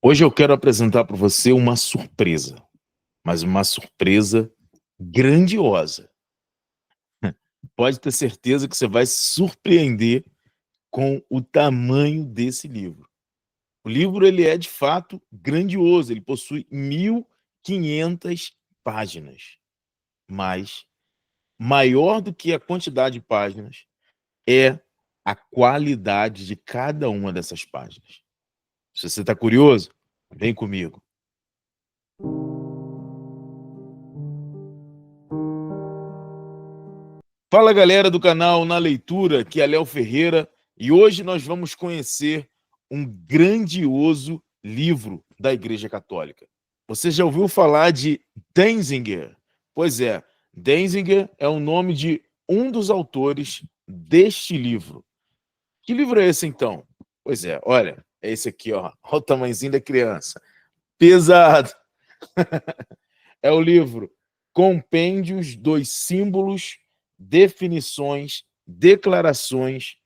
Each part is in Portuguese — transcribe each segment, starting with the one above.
Hoje eu quero apresentar para você uma surpresa, mas uma surpresa grandiosa. Pode ter certeza que você vai se surpreender com o tamanho desse livro. O livro ele é de fato grandioso, ele possui 1.500 páginas, mas maior do que a quantidade de páginas é a qualidade de cada uma dessas páginas. Se você está curioso, vem comigo. Fala galera do canal Na Leitura, aqui é Léo Ferreira e hoje nós vamos conhecer um grandioso livro da Igreja Católica. Você já ouviu falar de Denzinger? Pois é, Denzinger é o nome de um dos autores deste livro. Que livro é esse então? Pois é, olha, é esse aqui, ó, olha o tamanhozinho da criança. Pesado! É o livro Compêndios dos Símbolos, Definições, Declarações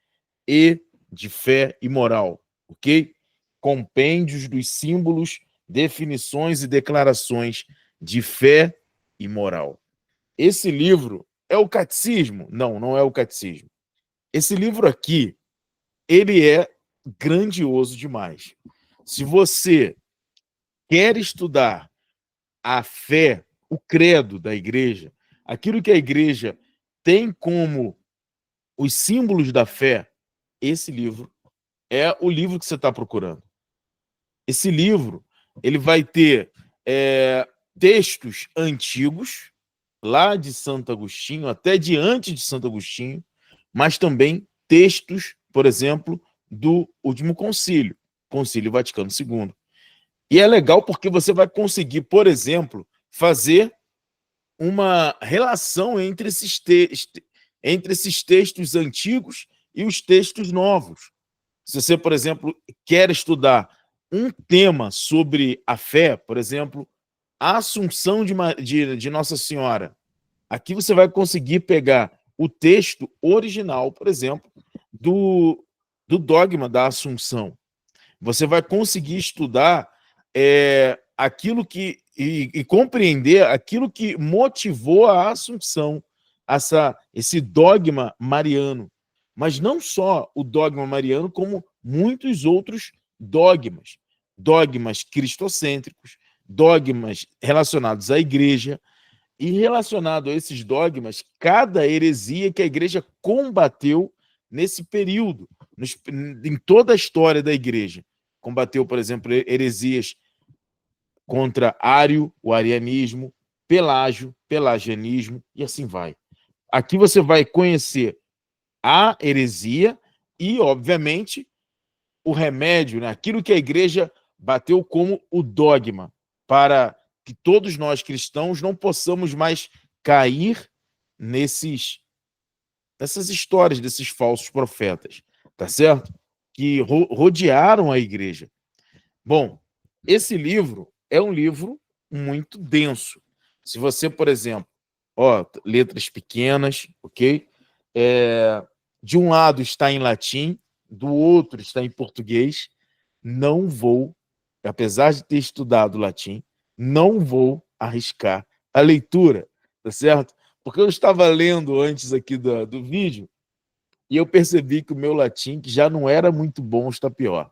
e de Fé e Moral, ok? Compêndios dos Símbolos, Definições e Declarações de Fé e Moral. Esse livro é o catecismo? Não, não é o catecismo. Esse livro aqui, ele é grandioso demais. Se você quer estudar a fé, o credo da igreja, aquilo que a igreja tem como os símbolos da fé, esse livro é o livro que você está procurando. Esse livro ele vai ter textos antigos, lá de Santo Agostinho, até de antes de Santo Agostinho, mas também textos, por exemplo, do último concílio, Concílio Vaticano II. E é legal porque você vai conseguir, por exemplo, fazer uma relação entre esses textos antigos e os textos novos. Se você, por exemplo, quer estudar um tema sobre a fé, por exemplo, a Assunção de Nossa Senhora, aqui você vai conseguir pegar o texto original, por exemplo, do dogma da Assunção. Você vai conseguir estudar aquilo que e compreender aquilo que motivou a Assunção, esse dogma mariano. Mas não só o dogma mariano, como muitos outros dogmas. Dogmas cristocêntricos, dogmas relacionados à igreja, e relacionado a esses dogmas, cada heresia que a igreja combateu nesse período, em toda a história da igreja. Combateu, por exemplo, heresias contra Ário, o arianismo, Pelágio, pelagianismo, e assim vai. Aqui você vai conhecer a heresia e, obviamente, o remédio, né? Aquilo que a igreja bateu como o dogma, para que todos nós cristãos não possamos mais cair nessas histórias desses falsos profetas, tá certo? Que rodearam a igreja. Bom, esse livro é um livro muito denso. Se você, por exemplo, letras pequenas, ok? De um lado está em latim, do outro está em português. Não vou, apesar de ter estudado latim, não vou arriscar a leitura, tá certo? Porque eu estava lendo antes aqui do vídeo e eu percebi que o meu latim, que já não era muito bom, está pior.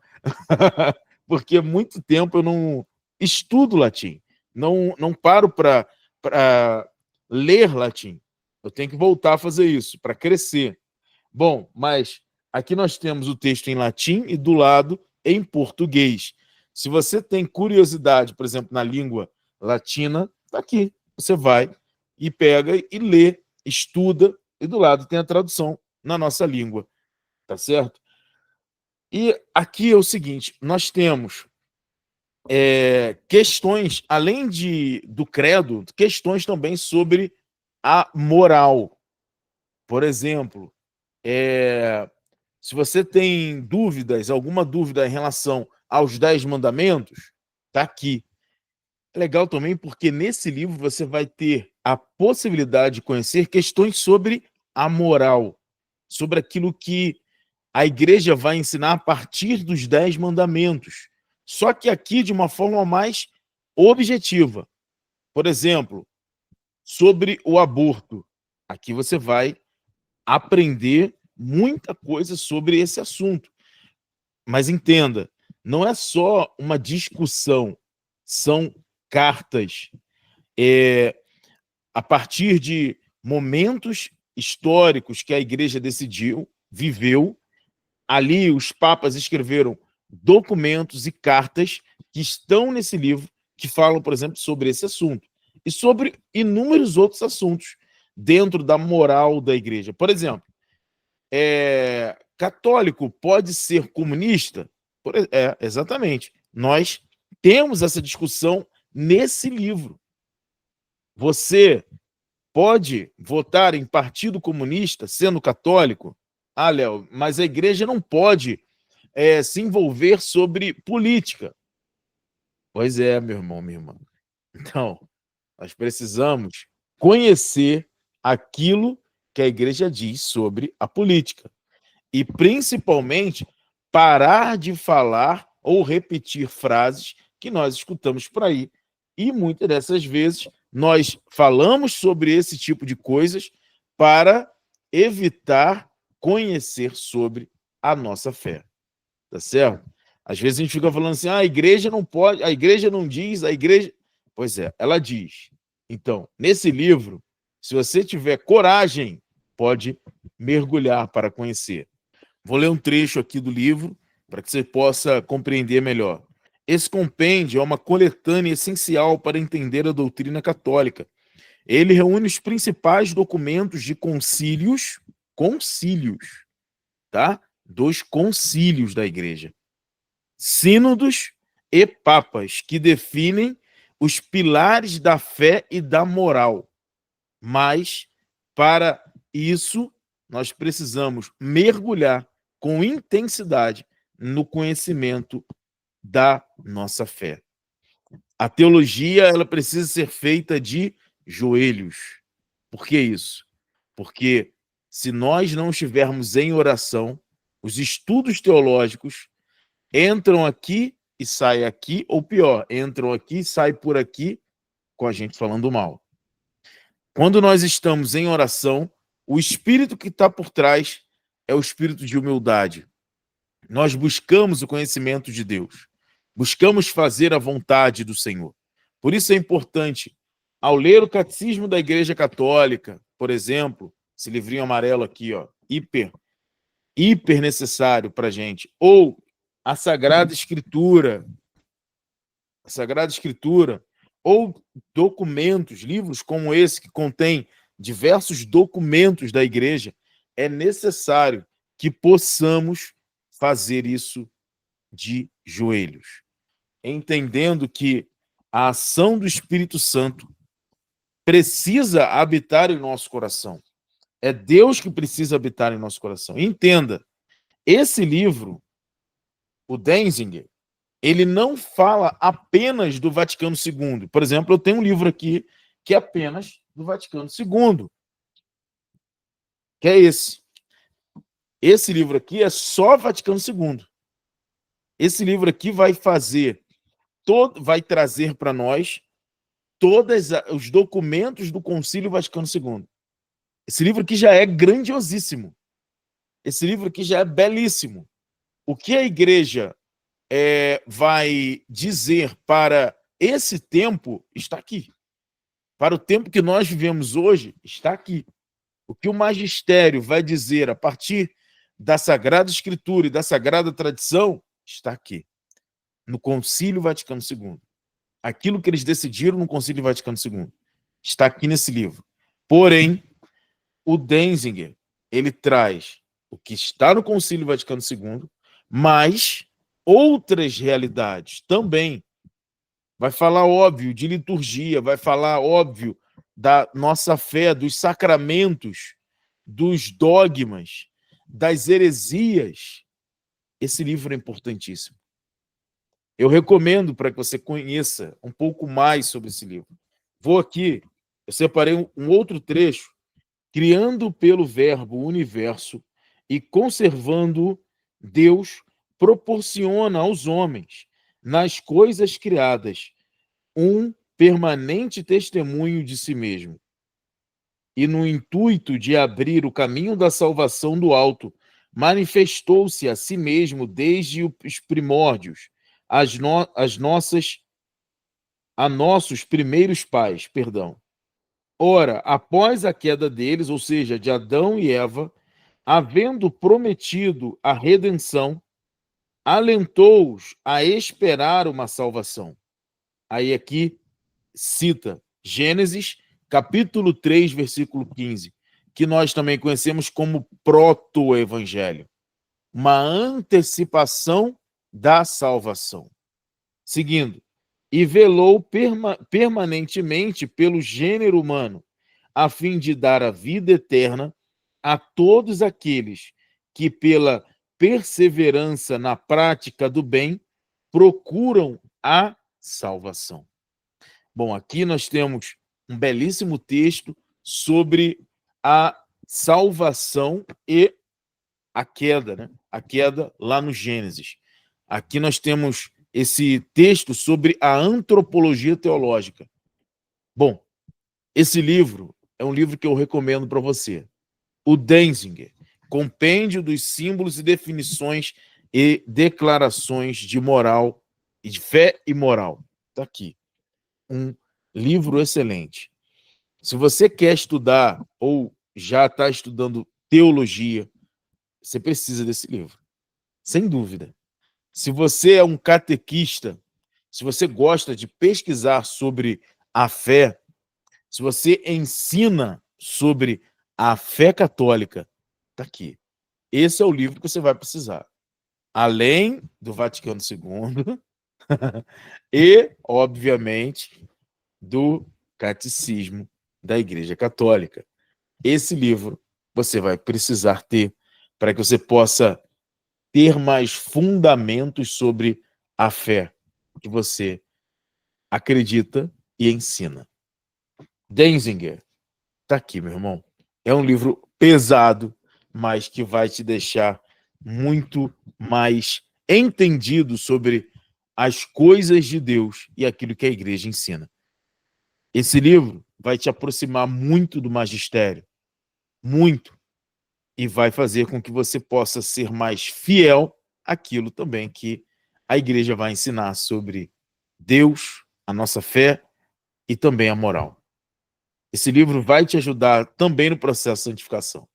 Porque há muito tempo eu não estudo latim, não paro para ler latim. Eu tenho que voltar a fazer isso, para crescer. Bom, mas aqui nós temos o texto em latim e do lado em português. Se você tem curiosidade, por exemplo, na língua latina, está aqui. Você vai e pega e lê, estuda, e do lado tem a tradução na nossa língua. Tá certo? E aqui é o seguinte, nós temos questões, além do credo, questões também sobre a moral. Por exemplo, se você tem dúvidas, alguma dúvida em relação aos 10 mandamentos, está aqui. É legal também porque nesse livro você vai ter a possibilidade de conhecer questões sobre a moral, sobre aquilo que a igreja vai ensinar a partir dos 10 mandamentos, Só que aqui de uma forma mais objetiva. Por exemplo, sobre o aborto. Aqui você vai aprender muita coisa sobre esse assunto. Mas entenda, não é só uma discussão, são cartas a partir de momentos históricos que a igreja decidiu, viveu. Ali os papas escreveram documentos e cartas que estão nesse livro, que falam, por exemplo, sobre esse assunto e sobre inúmeros outros assuntos dentro da moral da igreja. Por exemplo, católico pode ser comunista? Exatamente. Nós temos essa discussão nesse livro. Você pode votar em partido comunista sendo católico? Ah, Léo, mas a igreja não pode se envolver sobre política. Pois é, meu irmão, minha irmã. Então, nós precisamos conhecer aquilo que a igreja diz sobre a política. E, principalmente, parar de falar ou repetir frases que nós escutamos por aí. E, muitas dessas vezes, nós falamos sobre esse tipo de coisas para evitar conhecer sobre a nossa fé. Tá certo? Às vezes a gente fica falando assim, a igreja não pode, a igreja não diz, a igreja... Pois é, ela diz. Então, nesse livro, se você tiver coragem, pode mergulhar para conhecer. Vou ler um trecho aqui do livro para que você possa compreender melhor. Esse compêndio é uma coletânea essencial para entender a doutrina católica. Ele reúne os principais documentos de concílios, tá? Dos concílios da igreja, sínodos e papas, que definem os pilares da fé e da moral. Mas, para isso, nós precisamos mergulhar com intensidade no conhecimento da nossa fé. A teologia, ela precisa ser feita de joelhos. Por que isso? Porque se nós não estivermos em oração, os estudos teológicos entram aqui e saem aqui, ou pior, entram aqui e saem por aqui com a gente falando mal. Quando nós estamos em oração, o espírito que está por trás é o espírito de humildade. Nós buscamos o conhecimento de Deus. Buscamos fazer a vontade do Senhor. Por isso é importante, ao ler o Catecismo da Igreja Católica, por exemplo, esse livrinho amarelo aqui, ó, hiper necessário para a gente, ou a Sagrada Escritura, ou documentos, livros como esse, que contém diversos documentos da igreja, é necessário que possamos fazer isso de joelhos, entendendo que a ação do Espírito Santo precisa habitar em nosso coração. É Deus que precisa habitar em nosso coração. Entenda, esse livro, o Denzinger, ele não fala apenas do Vaticano II. Por exemplo, eu tenho um livro aqui que é apenas do Vaticano II, que é esse. Esse livro aqui é só Vaticano II. Esse livro aqui vai trazer para nós todos os documentos do Concílio Vaticano II. Esse livro aqui já é grandiosíssimo. Esse livro aqui já é belíssimo. O que a igreja vai dizer para esse tempo está aqui. Para o tempo que nós vivemos hoje, está aqui. O que o magistério vai dizer a partir da Sagrada Escritura e da Sagrada Tradição está aqui, no Concílio Vaticano II. Aquilo que eles decidiram no Concílio Vaticano II está aqui nesse livro. Porém, o Denzinger, ele traz o que está no Concílio Vaticano II, mas outras realidades também. Vai falar, óbvio, de liturgia, vai falar, óbvio, da nossa fé, dos sacramentos, dos dogmas, das heresias. Esse livro é importantíssimo. Eu recomendo para que você conheça um pouco mais sobre esse livro. Vou aqui, eu separei um outro trecho, criando pelo verbo o universo e conservando, Deus proporciona aos homens nas coisas criadas, um permanente testemunho de si mesmo. E no intuito de abrir o caminho da salvação do alto, manifestou-se a si mesmo desde os primórdios, a nossos primeiros pais, perdão. Ora, após a queda deles, ou seja, de Adão e Eva, havendo prometido a redenção, alentou-os a esperar uma salvação. Aí aqui cita Gênesis, capítulo 3, versículo 15, que nós também conhecemos como proto-evangelho, uma antecipação da salvação. Seguindo, e velou permanentemente pelo gênero humano, a fim de dar a vida eterna a todos aqueles que, pela perseverança na prática do bem, procuram a salvação. Bom, aqui nós temos um belíssimo texto sobre a salvação e a queda, né? A queda lá no Gênesis. Aqui nós temos esse texto sobre a antropologia teológica. Bom, esse livro é um livro que eu recomendo para você. O Denzinger, Compêndio dos Símbolos e Definições e Declarações de Moral, de Fé e Moral. Está aqui. Um livro excelente. Se você quer estudar ou já está estudando teologia, você precisa desse livro. Sem dúvida. Se você é um catequista, se você gosta de pesquisar sobre a fé, se você ensina sobre a fé católica, está aqui. Esse é o livro que você vai precisar. Além do Vaticano II e, obviamente, do Catecismo da Igreja Católica. Esse livro você vai precisar ter para que você possa ter mais fundamentos sobre a fé que você acredita e ensina. Denzinger, tá aqui, meu irmão. É um livro pesado, mas que vai te deixar muito mais entendido sobre as coisas de Deus e aquilo que a igreja ensina. Esse livro vai te aproximar muito do magistério, muito, e vai fazer com que você possa ser mais fiel àquilo também que a igreja vai ensinar sobre Deus, a nossa fé e também a moral. Esse livro vai te ajudar também no processo de santificação.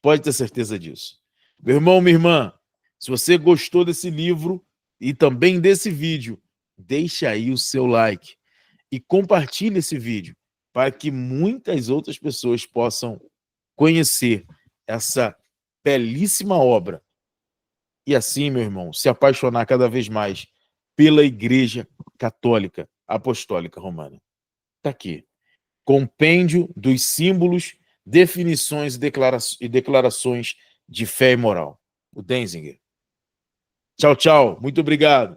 Pode ter certeza disso. Meu irmão, minha irmã, se você gostou desse livro e também desse vídeo, deixa aí o seu like e compartilhe esse vídeo para que muitas outras pessoas possam conhecer essa belíssima obra e assim, meu irmão, se apaixonar cada vez mais pela Igreja Católica Apostólica Romana. Está aqui. Compêndio dos símbolos, definições e declarações de fé e moral. O Denzinger. Tchau, tchau. Muito obrigado.